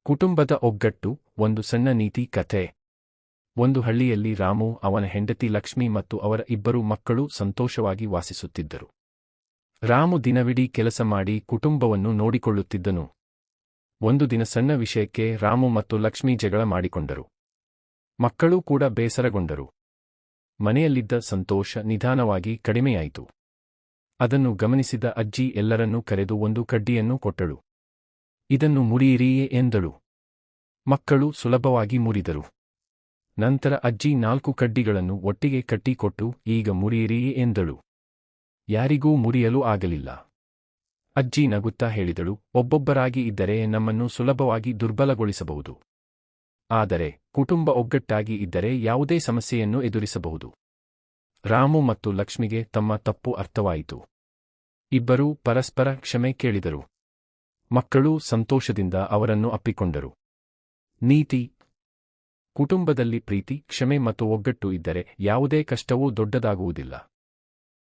ಕುಟುಂಬದ ಒಗ್ಗಟ್ಟು ಒಂದು ಸಣ್ಣ ನೀತಿ ಕಥೆ. ಒಂದು ಹಳ್ಳಿಯಲ್ಲಿ ರಾಮು, ಅವನ ಹೆಂಡತಿ ಲಕ್ಷ್ಮಿ ಮತ್ತು ಅವರ ಇಬ್ಬರು ಮಕ್ಕಳು ಸಂತೋಷವಾಗಿ ವಾಸಿಸುತ್ತಿದ್ದರು. ರಾಮು ದಿನವಿಡೀ ಕೆಲಸ ಮಾಡಿ ಕುಟುಂಬವನ್ನು ನೋಡಿಕೊಳ್ಳುತ್ತಿದ್ದನು. ಒಂದು ದಿನ ಸಣ್ಣ ವಿಷಯಕ್ಕೆ ರಾಮು ಮತ್ತು ಲಕ್ಷ್ಮಿ ಜಗಳ ಮಾಡಿಕೊಂಡರು. ಮಕ್ಕಳೂ ಕೂಡ ಬೇಸರಗೊಂಡರು. ಮನೆಯಲ್ಲಿದ್ದ ಸಂತೋಷ ನಿಧಾನವಾಗಿ ಕಡಿಮೆಯಾಯಿತು. ಅದನ್ನು ಗಮನಿಸಿದ ಅಜ್ಜಿ ಎಲ್ಲರನ್ನೂ ಕರೆದು ಒಂದು ಕಡ್ಡಿಯನ್ನು ಕೊಟ್ಟಳು. ಇದನ್ನು ಮುರಿಯಿರಿ ಎಂದಳು. ಮಕ್ಕಳು ಸುಲಭವಾಗಿ ಮುರಿದರು. ನಂತರ ಅಜ್ಜಿ 4 ಕಡ್ಡಿಗಳನ್ನು ಒಟ್ಟಿಗೆ ಕಟ್ಟಿಕೊಟ್ಟು ಈಗ ಮುರಿಯಿರಿ ಎಂದಳು. ಯಾರಿಗೂ ಮುರಿಯಲು ಆಗಲಿಲ್ಲ. ಅಜ್ಜಿ ನಗುತ್ತಾ ಹೇಳಿದಳು, ಒಬ್ಬೊಬ್ಬರಾಗಿ ಇದ್ದರೆ ನಮ್ಮನ್ನು ಸುಲಭವಾಗಿ ದುರ್ಬಲಗೊಳಿಸಬಹುದು. ಆದರೆ ಕುಟುಂಬ ಒಗ್ಗಟ್ಟಾಗಿ ಇದ್ದರೆ ಯಾವುದೇ ಸಮಸ್ಯೆಯನ್ನು ಎದುರಿಸಬಹುದು. ರಾಮು ಮತ್ತು ಲಕ್ಷ್ಮಿಗೆ ತಮ್ಮ ತಪ್ಪು ಅರ್ಥವಾಯಿತು. ಇಬ್ಬರೂ ಪರಸ್ಪರ ಕ್ಷಮೆ ಕೇಳಿದರು. ಮಕ್ಕಳು ಸಂತೋಷದಿಂದ ಅವರನ್ನು ಅಪ್ಪಿಕೊಂಡರು. ನೀತಿ: ಕುಟುಂಬದಲ್ಲಿ ಪ್ರೀತಿ, ಕ್ಷಮೆ ಮತ್ತು ಒಗ್ಗಟ್ಟು ಇದ್ದರೆ ಯಾವುದೇ ಕಷ್ಟವೂ ದೊಡ್ಡದಾಗುವುದಿಲ್ಲ.